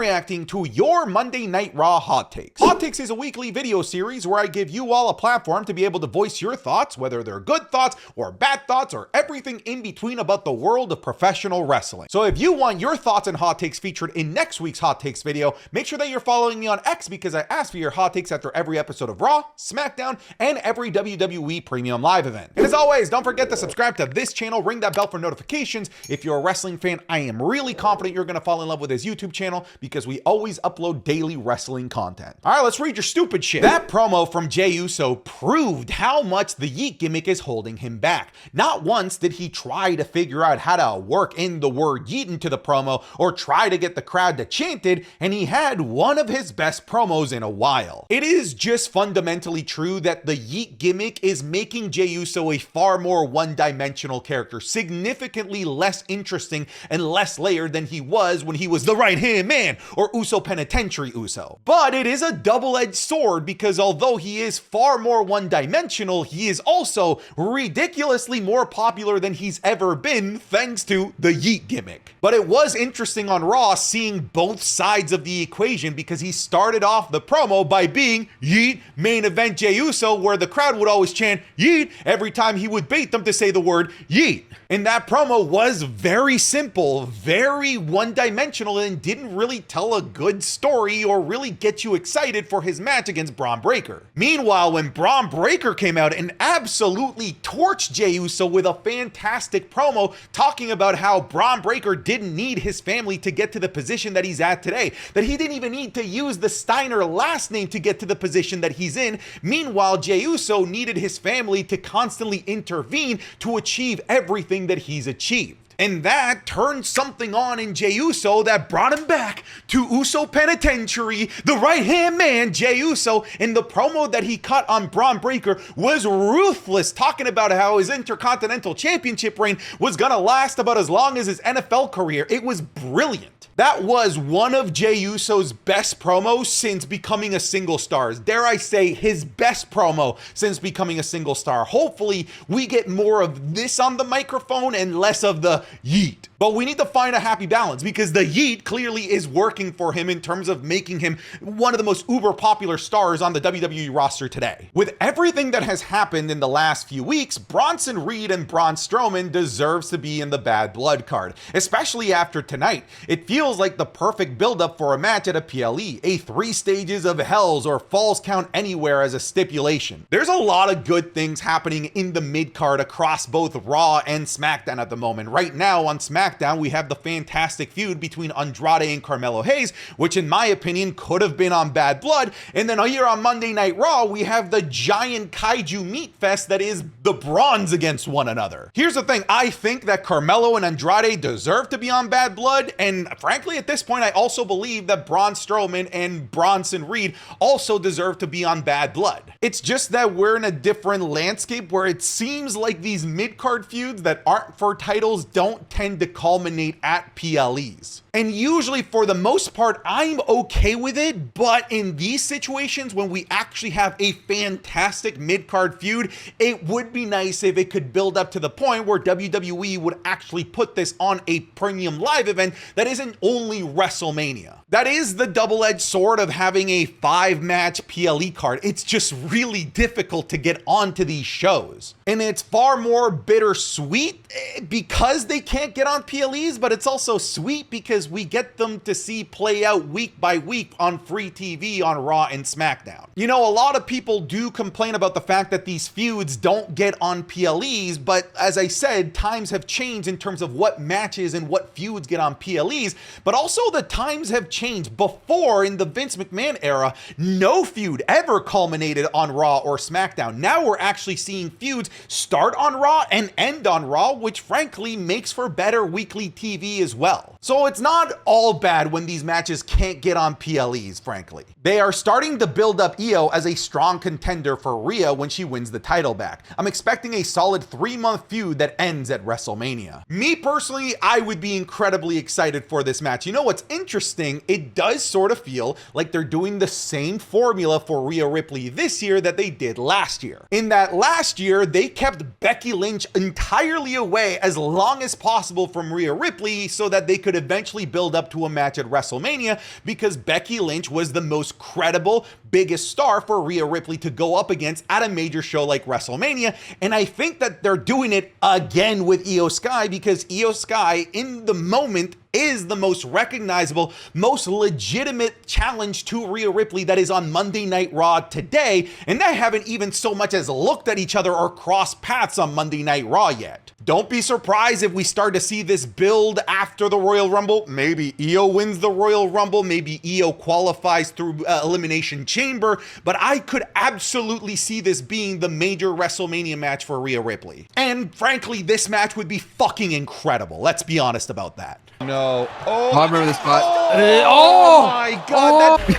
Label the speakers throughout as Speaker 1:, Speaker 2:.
Speaker 1: reacting to your Monday Night Raw Hot Takes. Hot Takes is a weekly video series where I give you all a platform to be able to voice your thoughts, whether they're good thoughts or bad thoughts or everything in between about the world of professional wrestling. So if you want your thoughts and hot takes featured in next week's Hot Takes video, make sure that you're following me on X because I ask for your hot takes after every episode of Raw, SmackDown, and every WWE Premium Live event. And as always, don't forget to subscribe to this channel, ring that bell for notifications. If you're a wrestling fan, I am really confident you're gonna fall in love with his YouTube channel because we always upload daily wrestling content. All right, let's read your stupid shit. That promo from Jey Uso proved how much the Yeet gimmick is holding him back. Not once did he try to figure out how to work in the word Yeet into the promo or try to get the crowd to chant it, and he had one of his best promos in a while. It is just fundamentally true that the Yeet gimmick is making Jey Uso a far more one-dimensional character, significantly less interesting and less layered than he was when he was the right-hand man or Uso Penitentiary Uso. But it is a double-edged sword because although he is far more one-dimensional, he is also ridiculously more popular than he's ever been thanks to the Yeet gimmick. But it was interesting on Raw seeing both sides of the equation because he started off the promo by being Yeet main event Jey Uso, where the crowd would always chant Yeet every time he would bait them to say the word Yeet. And that promo was very simple, very one-dimensional, and didn't really tell a good story or really get you excited for his match against Bron Breakker. Meanwhile, when Bron Breakker came out and absolutely torched Jey Uso with a fantastic promo talking about how Bron Breakker didn't need his family to get to the position that he's at today, that he didn't even need to use the Steiner last name to get to the position that he's in. Meanwhile, Jey Uso needed his family to constantly intervene to achieve everything that he's achieved. And that turned something on in Jey Uso that brought him back to Uso Penitentiary, the right-hand man, Jey Uso. And the promo that he cut on Bron Breakker was ruthless, talking about how his Intercontinental Championship reign was gonna last about as long as his NFL career. It was brilliant. That was one of Jey Uso's best promos since becoming a single star. Dare I say, his best promo since becoming a single star. Hopefully, we get more of this on the microphone and less of the Yeet. But we need to find a happy balance because the Yeet clearly is working for him in terms of making him one of the most uber popular stars on the WWE roster today. With everything that has happened in the last few weeks, Bronson Reed and Braun Strowman deserves to be in the Bad Blood card, especially after tonight. It feels like the perfect buildup for a match at a PLE, a 3 stages of hells or falls count anywhere as a stipulation. There's a lot of good things happening in the mid-card across both Raw and SmackDown at the moment. Right now on SmackDown, we have the fantastic feud between Andrade and Carmelo Hayes, which in my opinion could have been on Bad Blood. And then here on Monday Night Raw, we have the giant kaiju meat fest that is the Brawns against one another. Here's the thing, I think that Carmelo and Andrade deserve to be on Bad Blood, and frankly, at this point, I also believe that Braun Strowman and Bronson Reed also deserve to be on Bad Blood. It's just that we're in a different landscape where it seems like these mid-card feuds that aren't for titles don't tend to culminate at PLEs. And usually, for the most part, I'm okay with it, but in these situations, when we actually have a fantastic mid-card feud, it would be nice if it could build up to the point where WWE would actually put this on a premium live event that isn't only WrestleMania. That is the double-edged sword of having a 5-match PLE card. It's just really difficult to get onto these shows. And it's far more bittersweet because they can't get on PLEs, but it's also sweet because we get them to see play out week by week on free TV on Raw and SmackDown. You know, a lot of people do complain about the fact that these feuds don't get on PLEs, but as I said, times have changed in terms of what matches and what feuds get on PLEs, but also the times have changed. Before, in the Vince McMahon era, no feud ever culminated on Raw or SmackDown. Now we're actually seeing feuds start on Raw and end on Raw, which frankly makes for better weekly TV as well. So it's not all bad when these matches can't get on PLEs, frankly. They are starting to build up Io as a strong contender for Rhea when she wins the title back. I'm expecting a solid 3-month feud that ends at WrestleMania. Me personally, I would be incredibly excited for this match. You know what's interesting? It does sort of feel like they're doing the same formula for Rhea Ripley this year that they did last year. In that last year, they kept Becky Lynch entirely away as long as possible from Rhea Ripley so that they could eventually build up to a match at WrestleMania, because Becky Lynch was the most credible, biggest star for Rhea Ripley to go up against at a major show like WrestleMania. And I think that they're doing it again with Io Sky, because Io Sky in the moment is the most recognizable, most legitimate challenge to Rhea Ripley that is on Monday Night Raw today, and they haven't even so much as looked at each other or crossed paths on Monday Night Raw yet. Don't be surprised if we start to see this build after the Royal Rumble. Maybe Io wins the Royal Rumble, maybe Io qualifies through Elimination Chamber, but I could absolutely see this being the major WrestleMania match for Rhea Ripley. And frankly, this match would be fucking incredible. Let's be honest about that. No. Oh,
Speaker 2: I remember this spot.
Speaker 1: Oh my God.
Speaker 3: Can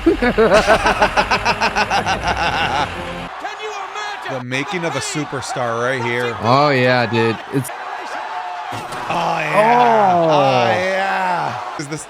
Speaker 3: you imagine?
Speaker 1: The making of a superstar right here.
Speaker 2: Oh yeah, dude. It's
Speaker 1: Oh yeah. Is this?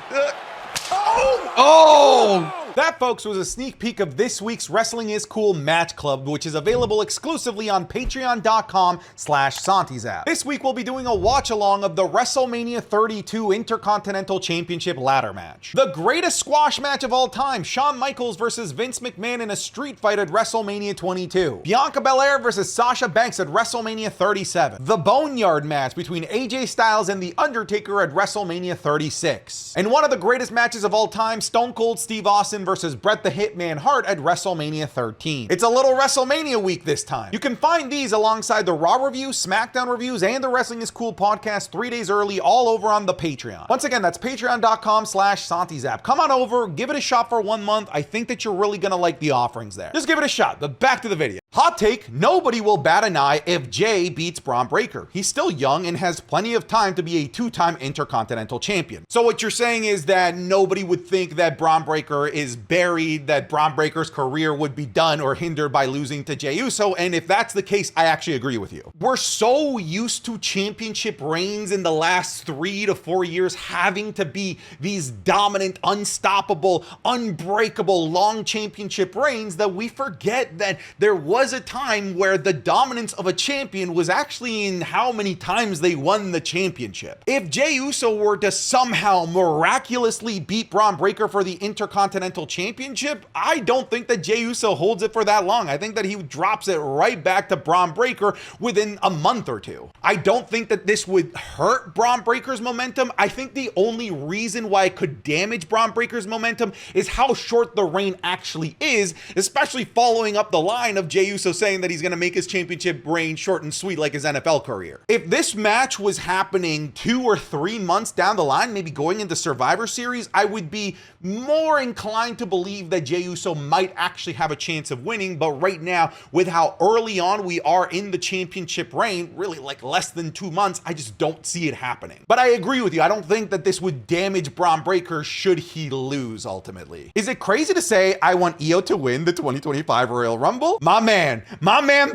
Speaker 2: oh.
Speaker 1: That, folks, was a sneak peek of this week's Wrestling is Cool Match Club, which is available exclusively on patreon.com/SantiZap. This week, we'll be doing a watch-along of the WrestleMania 32 Intercontinental Championship ladder match. The greatest squash match of all time, Shawn Michaels versus Vince McMahon in a street fight at WrestleMania 22. Bianca Belair versus Sasha Banks at WrestleMania 37. The Boneyard match between AJ Styles and The Undertaker at WrestleMania 36. And one of the greatest matches of all time, Stone Cold Steve Austin versus Bret the Hitman Hart at WrestleMania 13. It's a little WrestleMania week this time. You can find these alongside the Raw reviews, SmackDown reviews, and the Wrestling is Cool podcast 3 days early, all over on the Patreon. Once again, that's patreon.com/SantiZap. Come on over, give it a shot for 1 month. I think that you're really gonna like the offerings there. Just give it a shot, but back to the video. Hot take, nobody will bat an eye if Jey beats Bron Breakker. He's still young and has plenty of time to be a 2-time Intercontinental Champion. So what you're saying is that nobody would think that Bron Breakker is buried, that Bron Breakker's career would be done or hindered by losing to Jey Uso, and if that's the case, I actually agree with you. We're so used to championship reigns in the last 3 to 4 years having to be these dominant, unstoppable, unbreakable, long championship reigns that we forget that there was a time where the dominance of a champion was actually in how many times they won the championship. If Jey Uso were to somehow miraculously beat Bron Breakker for the Intercontinental Championship, I don't think that Jey Uso holds it for that long. I think that he drops it right back to Bron Breakker within a month or two. I don't think that this would hurt Bron Breakker's momentum. I think the only reason why it could damage Bron Breakker's momentum is how short the reign actually is, especially following up the line of Jey Uso saying that he's going to make his championship reign short and sweet like his NFL career. If this match was happening 2 or 3 months down the line, maybe going into Survivor Series, I would be more inclined to believe that Jey Uso might actually have a chance of winning. But right now, with how early on we are in the championship reign, really like less than 2 months, I just don't see it happening. But I agree with you. I don't think that this would damage Bron Breakker should he lose ultimately. Is it crazy to say I want Io to win the 2025 Royal Rumble? My man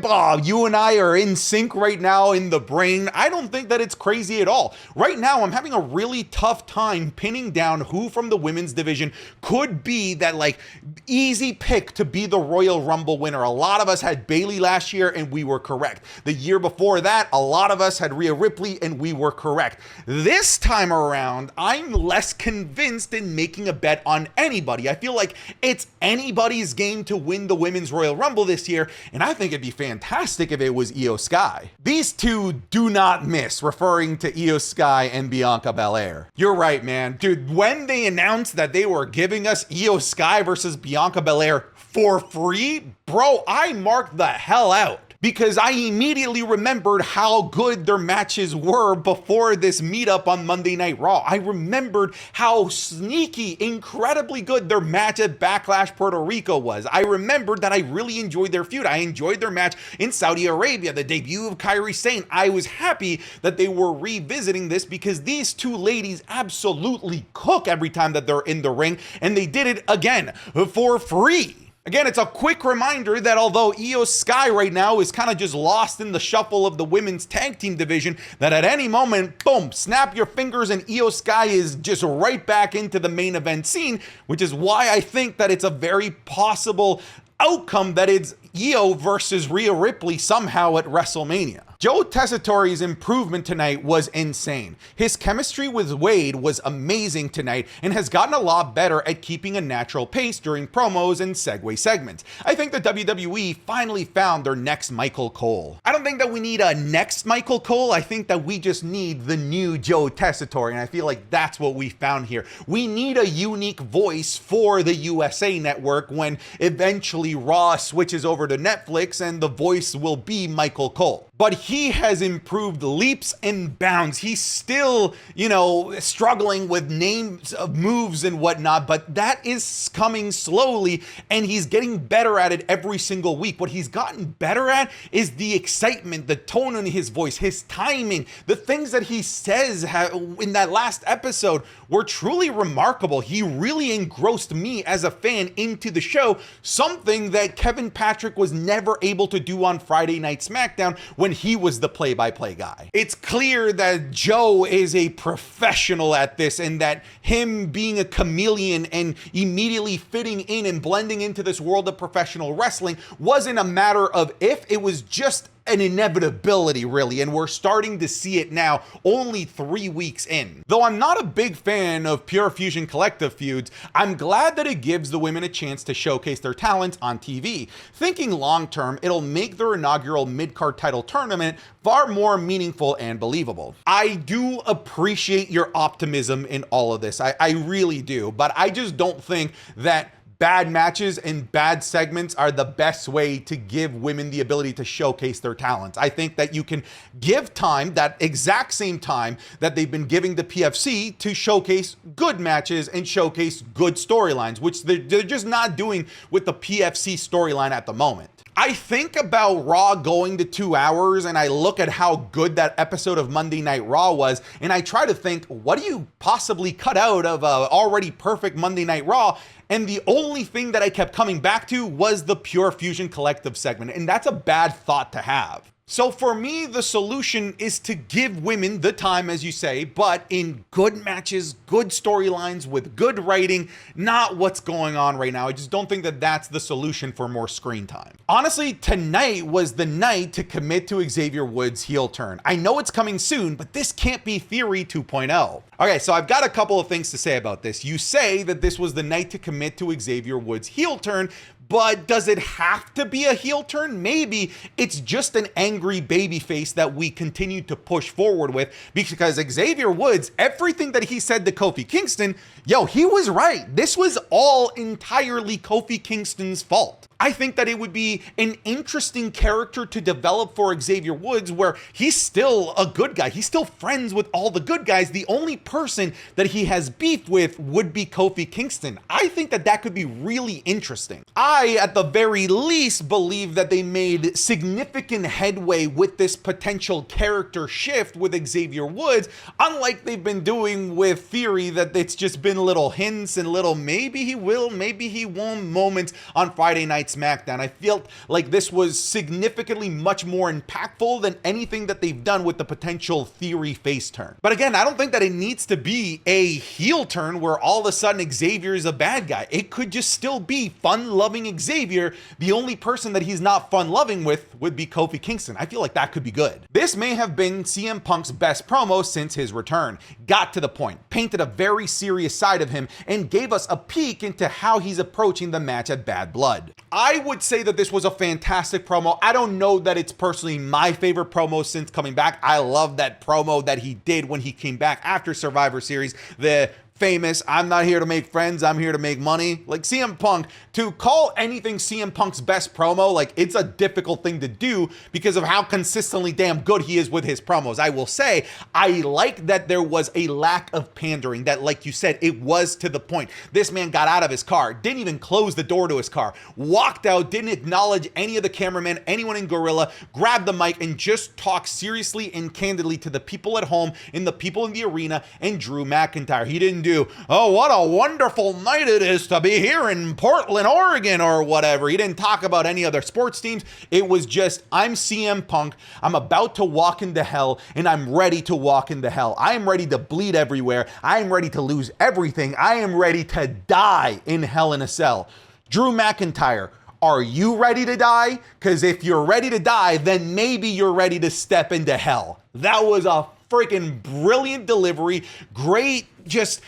Speaker 1: Bob, you and I are in sync right now in the brain. I don't think that it's crazy at all. Right now, I'm having a really tough time pinning down who from the women's division could be that like easy pick to be the Royal Rumble winner. A lot of us had Bayley last year and we were correct. The year before that, a lot of us had Rhea Ripley and we were correct. This time around, I'm less convinced in making a bet on anybody. I feel like it's anybody's game to win the Women's Royal Rumble this year, and I think it'd be fantastic if it was Io Sky. These two do not miss referring to Io Sky and Bianca Belair. You're right, man. Dude, when they announced that they were giving us Io Sky versus Bianca Belair for free, bro, I marked the hell out. Because I immediately remembered how good their matches were before this meetup on Monday Night Raw. I remembered how sneaky, incredibly good their match at Backlash Puerto Rico was. I remembered that I really enjoyed their feud. I enjoyed their match in Saudi Arabia, the debut of Kairi Sane. I was happy that they were revisiting this because these two ladies absolutely cook every time that they're in the ring, and they did it again for free. Again, it's a quick reminder that although Io Sky right now is kind of just lost in the shuffle of the women's tag team division, that at any moment, boom, snap your fingers and Io Sky is just right back into the main event scene, which is why I think that it's a very possible outcome that it's Io versus Rhea Ripley somehow at WrestleMania. Joe Tessitore's improvement tonight was insane. His chemistry with Wade was amazing tonight and has gotten a lot better at keeping a natural pace during promos and segue segments. I think the WWE finally found their next Michael Cole. I don't think that we need a next Michael Cole. I think that we just need the new Joe Tessitore, and I feel like that's what we found here. We need a unique voice for the USA Network when eventually Raw switches over to Netflix and the voice will be Michael Cole. But he has improved leaps and bounds. He's still, struggling with names of moves and whatnot, but that is coming slowly and he's getting better at it every single week. What he's gotten better at is the excitement, the tone in his voice, his timing, the things that he says in that last episode were truly remarkable. He really engrossed me as a fan into the show, something that Kevin Patrick was never able to do on Friday Night SmackDown when he was the play-by-play guy. It's clear that Joe is a professional at this and that him being a chameleon and immediately fitting in and blending into this world of professional wrestling wasn't a matter of if, it was just an inevitability, really, and we're starting to see it now, only 3 weeks in. Though I'm not a big fan of Pure Fusion Collective feuds, I'm glad that it gives the women a chance to showcase their talents on TV. Thinking long term, it'll make their inaugural mid-card title tournament far more meaningful and believable. I do appreciate your optimism in all of this, I really do, but I just don't think that bad matches and bad segments are the best way to give women the ability to showcase their talents. I think that you can give time, that exact same time that they've been giving the PFC, to showcase good matches and showcase good storylines, which they're just not doing with the PFC storyline at the moment. I think about Raw going to 2 hours and I look at how good that episode of Monday Night Raw was, and I try to think, what do you possibly cut out of a already perfect Monday Night Raw? And the only thing that I kept coming back to was the Pure Fusion Collective segment, and that's a bad thought to have. So for me, the solution is to give women the time, as you say, but in good matches, good storylines, with good writing, not what's going on right now. I just don't think that that's the solution for more screen time. Honestly, tonight was the night to commit to Xavier Woods' heel turn. I know it's coming soon, but this can't be Theory 2.0. Okay, so I've got a couple of things to say about this. You say that this was the night to commit to Xavier Woods' heel turn, but does it have to be a heel turn? Maybe it's just an angry babyface that we continue to push forward with, because Xavier Woods, everything that he said to Kofi Kingston, he was right. This was all entirely Kofi Kingston's fault. I think that it would be an interesting character to develop for Xavier Woods, where he's still a good guy. He's still friends with all the good guys. The only person that he has beef with would be Kofi Kingston. I think that that could be really interesting. I, at the very least, believe that they made significant headway with this potential character shift with Xavier Woods, unlike they've been doing with Theory, that it's just been little hints and little maybe he will, maybe he won't moments on Friday Night SmackDown. I felt like this was significantly much more impactful than anything that they've done with the potential Theory face turn. But again, I don't think that it needs to be a heel turn where all of a sudden Xavier is a bad guy. It could just still be fun-loving Xavier. The only person that he's not fun-loving with would be Kofi Kingston. I feel like that could be good. This may have been CM Punk's best promo since his return. Got to the point, painted a very serious side of him, and gave us a peek into how he's approaching the match at Bad Blood. I would say that this was a fantastic promo. I don't know that it's personally my favorite promo since coming back. I love that promo that he did when he came back after Survivor Series, the famous, I'm not here to make friends, I'm here to make money. Like CM Punk, to call anything CM Punk's best promo, like it's a difficult thing to do because of how consistently damn good he is with his promos. I will say, I like that there was a lack of pandering, that like you said, it was to the point. This man got out of his car, didn't even close the door to his car, walked out, didn't acknowledge any of the cameramen, anyone in Gorilla, grabbed the mic and just talked seriously and candidly to the people at home and the people in the arena and Drew McIntyre. He didn't do, oh, what a wonderful night it is to be here in Portland, Oregon, or whatever. He didn't talk about any other sports teams. It was just, I'm CM Punk. I'm about to walk into hell, and I'm ready to walk into hell. I am ready to bleed everywhere. I am ready to lose everything. I am ready to die in Hell in a Cell. Drew McIntyre, Are you ready to die? Because if you're ready to die, then maybe you're ready to step into hell. That was a freaking brilliant delivery. Great, just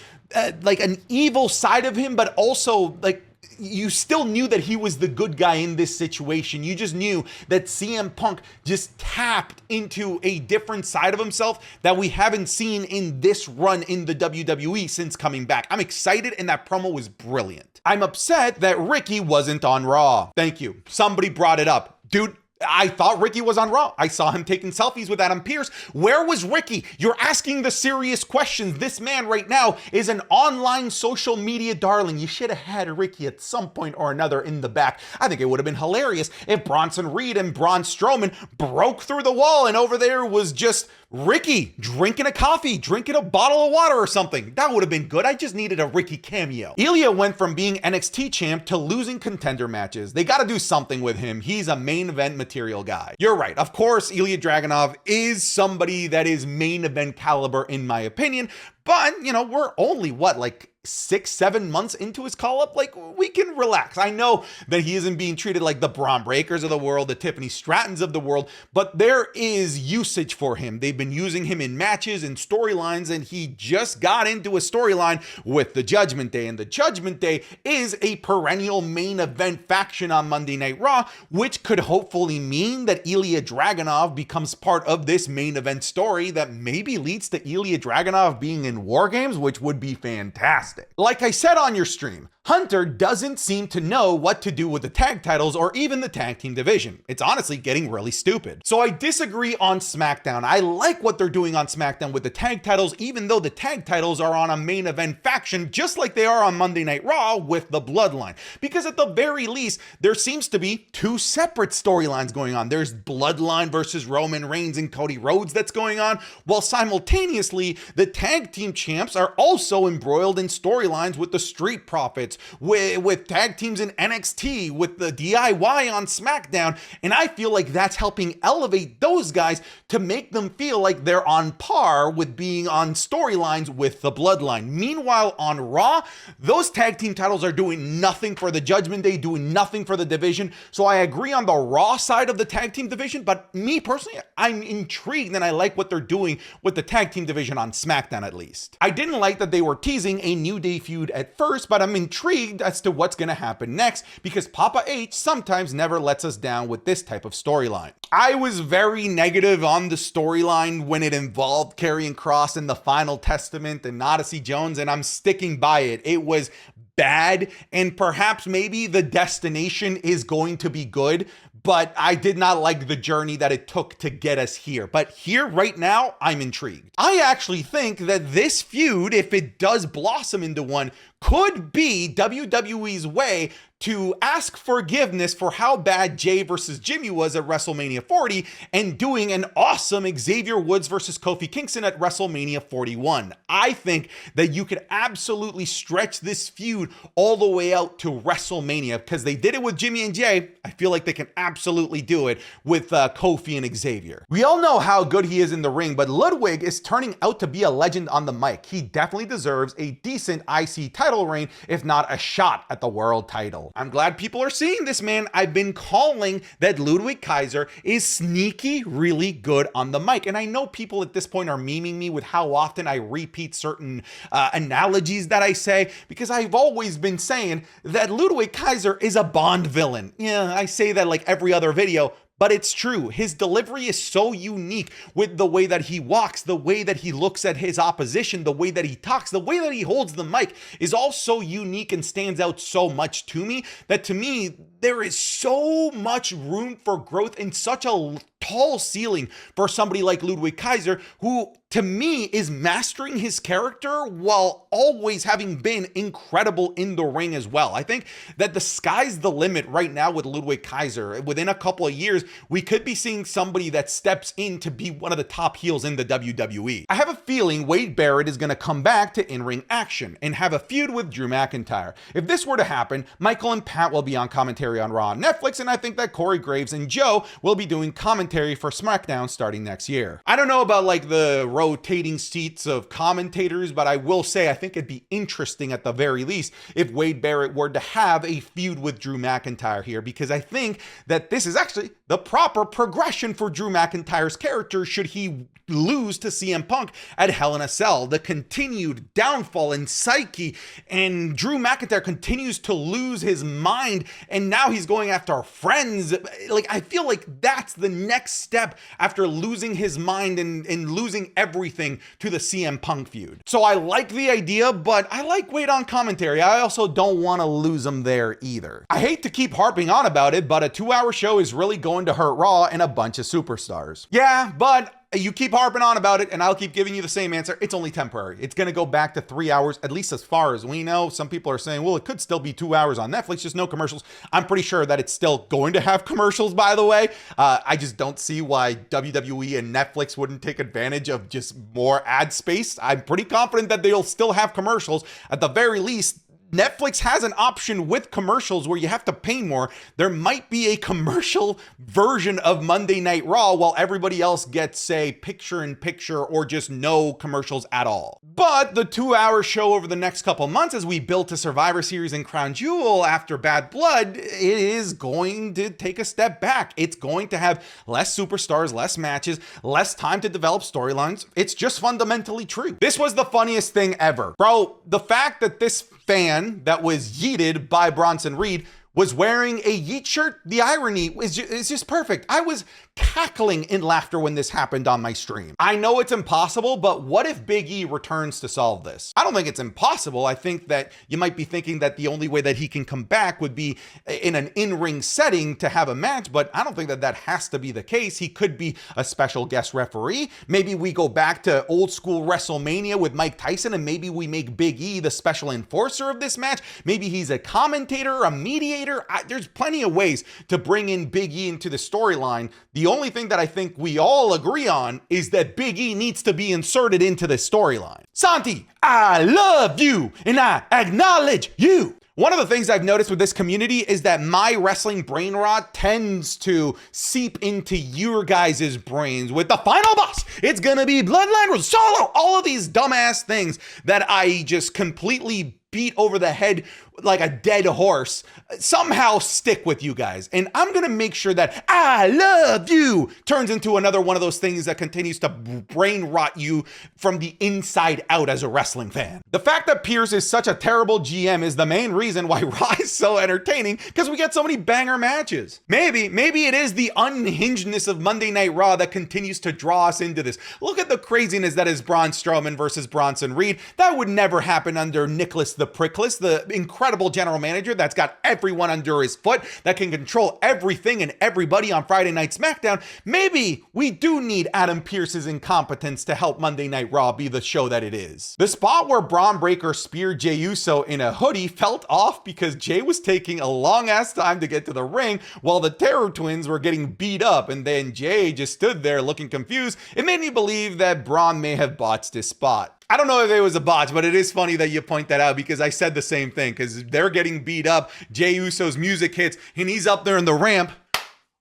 Speaker 1: like an evil side of him, but also like you still knew that he was the good guy in this situation. You just knew that CM Punk just tapped into a different side of himself that we haven't seen in this run in the WWE since coming back. I'm excited, and that promo was brilliant. I'm upset that Ricky wasn't on Raw. Thank you. Somebody brought it up. Dude, I thought Ricky was on Raw. I saw him taking selfies with Adam Pearce. Where was Ricky? You're asking the serious questions. This man right now is an online social media darling. You should have had Ricky at some point or another in the back. I think it would have been hilarious if Bronson Reed and Braun Strowman broke through the wall and over there was just Ricky drinking a coffee, drinking a bottle of water or something. That would have been good. I just needed a Ricky cameo. Ilja went from being NXT champ to losing contender matches. They got to do something with him. He's a main event material guy. You're right. Of course, Ilja Dragunov is somebody that is main event caliber in my opinion, but you know, we're only like 6-7 months into his call-up. Like, we can relax. I know that he isn't being treated like the Bron Breakkers of the world, the Tiffany Strattons of the world, but there is usage for him. They've been using him in matches and storylines, and he just got into a storyline with the Judgment Day, and the Judgment Day is a perennial main event faction on Monday Night Raw, which could hopefully mean that Ilja Dragunov becomes part of this main event story that maybe leads to Ilja Dragunov being in War Games, which would be fantastic. Like I said on your stream, Hunter doesn't seem to know what to do with the tag titles or even the tag team division. It's honestly getting really stupid. So I disagree on SmackDown. I like what they're doing on SmackDown with the tag titles, even though the tag titles are on a main event faction, just like they are on Monday Night Raw with the Bloodline. Because at the very least, there seems to be two separate storylines going on. There's Bloodline versus Roman Reigns and Cody Rhodes that's going on, while simultaneously, the tag team champs are also embroiled in storylines with the Street Profits, with tag teams in NXT, with the DIY on SmackDown, and I feel like that's helping elevate those guys to make them feel like they're on par with being on storylines with the Bloodline. Meanwhile, on Raw, those tag team titles are doing nothing for the Judgment Day, doing nothing for the division, so I agree on the Raw side of the tag team division, but me personally, I'm intrigued and I like what they're doing with the tag team division on SmackDown at least. I didn't like that they were teasing a New Day feud at first, but I'm intrigued as to what's going to happen next because Papa H sometimes never lets us down with this type of storyline. I was very negative on the storyline when it involved Karrion Kross and the Final Testament and Odyssey Jones, and I'm sticking by it. It was bad, and perhaps maybe the destination is going to be good, but I did not like the journey that it took to get us here. But here, right now, I'm intrigued. I actually think that this feud, if it does blossom into one, could be WWE's way to ask forgiveness for how bad Jey versus Jimmy was at WrestleMania 40 and doing an awesome Xavier Woods versus Kofi Kingston at WrestleMania 41. I think that you could absolutely stretch this feud all the way out to WrestleMania because they did it with Jimmy and Jey. I feel like they can absolutely do it with Kofi and Xavier. We all know how good he is in the ring, but Ludwig is turning out to be a legend on the mic. He definitely deserves a decent IC title reign, if not a shot at the world title. I'm glad people are seeing this, man. I've been calling that Ludwig Kaiser is sneaky really good on the mic. And I know people at this point are memeing me with how often I repeat certain analogies that I say, because I've always been saying that Ludwig Kaiser is a Bond villain. Yeah, I say that like every other video, but it's true. His delivery is so unique with the way that he walks, the way that he looks at his opposition, the way that he talks, the way that he holds the mic is all so unique and stands out so much to me that to me, there is so much room for growth and such a tall ceiling for somebody like Ludwig Kaiser, who to me is mastering his character while always having been incredible in the ring as well. I think that the sky's the limit right now with Ludwig Kaiser. Within a couple of years, we could be seeing somebody that steps in to be one of the top heels in the WWE. I have a feeling Wade Barrett is going to come back to in-ring action and have a feud with Drew McIntyre. If this were to happen, Michael and Pat will be on commentary on Raw on Netflix, and I think that Corey Graves and Joe will be doing commentary commentary for SmackDown starting next year. I don't know about like the rotating seats of commentators, but I will say I think it'd be interesting at the very least if Wade Barrett were to have a feud with Drew McIntyre here, because I think that this is actually the proper progression for Drew McIntyre's character should he lose to CM Punk at Hell in a Cell. The continued downfall in psyche, and Drew McIntyre continues to lose his mind, and now he's going after our friends. Like, I feel like that's the next step after losing his mind and losing everything to the CM Punk feud. So I like the idea, but I like Wade on commentary. I also don't want to lose him there either. I hate to keep harping on about it, but a 2-hour show is really going to hurt Raw and a bunch of superstars. Yeah, but you keep harping on about it, and I'll keep giving you the same answer. It's only temporary. It's going to go back to 3 hours, at least as far as we know. Some people are saying, well, it could still be 2 hours on Netflix, just no commercials. I'm pretty sure that it's still going to have commercials, by the way. I just don't see why WWE and Netflix wouldn't take advantage of just more ad space. I'm pretty confident that they'll still have commercials. At the very least, Netflix has an option with commercials where you have to pay more. There might be a commercial version of Monday Night Raw while everybody else gets, say, picture-in-picture or just no commercials at all. But the 2-hour show over the next couple months as we build to Survivor Series and Crown Jewel after Bad Blood, it is going to take a step back. It's going to have less superstars, less matches, less time to develop storylines. It's just fundamentally true. This was the funniest thing ever. Bro, the fact that this fan that was yeeted by Bronson Reed was wearing a yeet shirt, the irony is just perfect. I was cackling in laughter when this happened on my stream. I know it's impossible, but what if Big E returns to solve this? I don't think it's impossible. I think that you might be thinking that the only way that he can come back would be in an in-ring setting to have a match, but I don't think that that has to be the case. He could be a special guest referee. Maybe we go back to old school WrestleMania with Mike Tyson, and maybe we make Big E the special enforcer of this match. Maybe he's a commentator, a mediator. There's plenty of ways to bring in Big E into the storyline. The only thing that I think we all agree on is that Big E needs to be inserted into the storyline. Santi, I love you and I acknowledge you. One of the things I've noticed with this community is that my wrestling brain rot tends to seep into your guys' brains with the final boss. It's gonna be Bloodline or Solo. All of these dumbass things that I just completely beat over the head like a dead horse somehow stick with you guys. And I'm gonna make sure that I love you turns into another one of those things that continues to brain rot you from the inside out as a wrestling fan. The fact that Pearce is such a terrible GM is the main reason why Raw is so entertaining, because we get so many banger matches. Maybe it is the unhingedness of Monday Night Raw that continues to draw us into this. Look at the craziness that is Braun Strowman versus Bronson Reed. That would never happen under Nicholas the Prickless, the incredible general manager that's got everyone under his foot, that can control everything and everybody on Friday Night SmackDown. Maybe we do need Adam Pearce's incompetence to help Monday Night Raw be the show that it is. The spot where Bron Breakker speared Jey Uso in a hoodie felt off because Jey was taking a long ass time to get to the ring while the Terror Twins were getting beat up, and then Jey just stood there looking confused. It made me believe that Bron may have botched his spot. I don't know if it was a botch, but it is funny that you point that out because I said the same thing, because they're getting beat up. Jey Uso's music hits and he's up there in the ramp.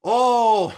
Speaker 1: Oh,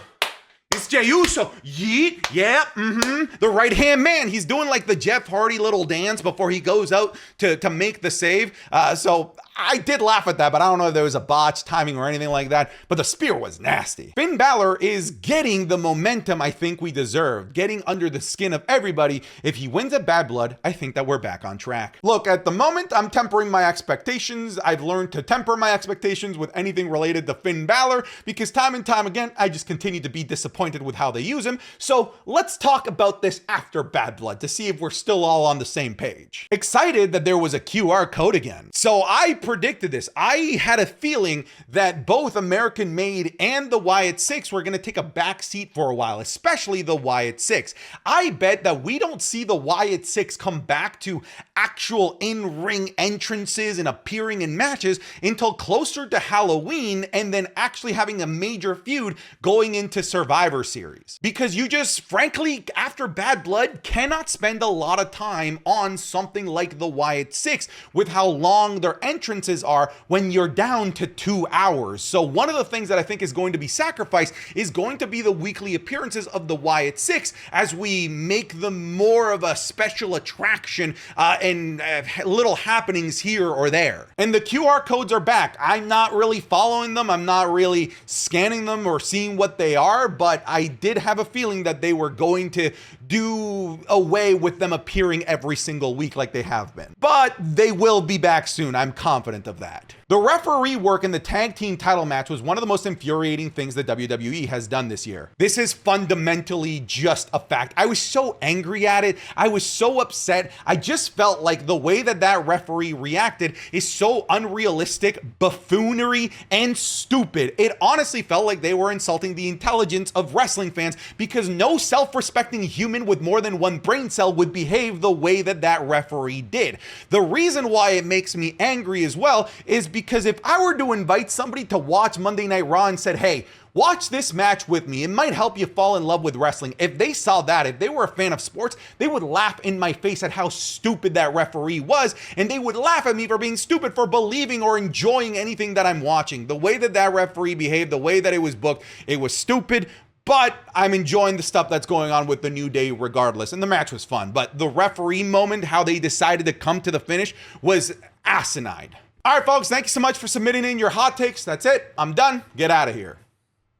Speaker 1: it's Jey Uso. Yeet. Yeah. The right hand man. He's doing like the Jeff Hardy little dance before he goes out to make the save. So I did laugh at that, but I don't know if there was a botch timing or anything like that, but the spear was nasty. Finn Balor is getting the momentum I think we deserve, getting under the skin of everybody. If he wins at Bad Blood, I think that we're back on track. Look, at the moment, I'm tempering my expectations. I've learned to temper my expectations with anything related to Finn Balor because time and time again, I just continue to be disappointed with how they use him. So let's talk about this after Bad Blood to see if we're still all on the same page. Excited that there was a QR code again. So I predicted this. I had a feeling that both American Made and the Wyatt Six were going to take a back seat for a while, especially the Wyatt Six. I bet that we don't see the Wyatt Six come back to actual in-ring entrances and appearing in matches until closer to Halloween, and then actually having a major feud going into Survivor Series. Because you just, frankly, after Bad Blood, cannot spend a lot of time on something like the Wyatt Six with how long their entrance differences are when you're down to 2 hours. So one of the things that I think is going to be sacrificed is going to be the weekly appearances of the Wyatt Six, as we make them more of a special attraction and little happenings here or there. And the QR codes are back. I'm not really following them. I'm not really scanning them or seeing what they are, but I did have a feeling that they were going to do away with them appearing every single week like they have been. But they will be back soon. I'm confident of that. The referee work in the tag team title match was one of the most infuriating things that WWE has done this year. This is fundamentally just a fact. I was so angry at it. I was so upset. I just felt like the way that that referee reacted is so unrealistic, buffoonery, and stupid. It honestly felt like they were insulting the intelligence of wrestling fans, because no self-respecting human with more than one brain cell would behave the way that that referee did. The reason why it makes me angry as well is because if I were to invite somebody to watch Monday Night Raw and said, hey, watch this match with me, it might help you fall in love with wrestling. If they saw that, if they were a fan of sports, they would laugh in my face at how stupid that referee was, and they would laugh at me for being stupid for believing or enjoying anything that I'm watching. The way that that referee behaved, the way that it was booked, it was stupid. But I'm enjoying the stuff that's going on with the New Day regardless. And the match was fun. But the referee moment, how they decided to come to the finish, was asinine. All right, folks, thank you so much for submitting in your hot takes. That's it. I'm done. Get out of here.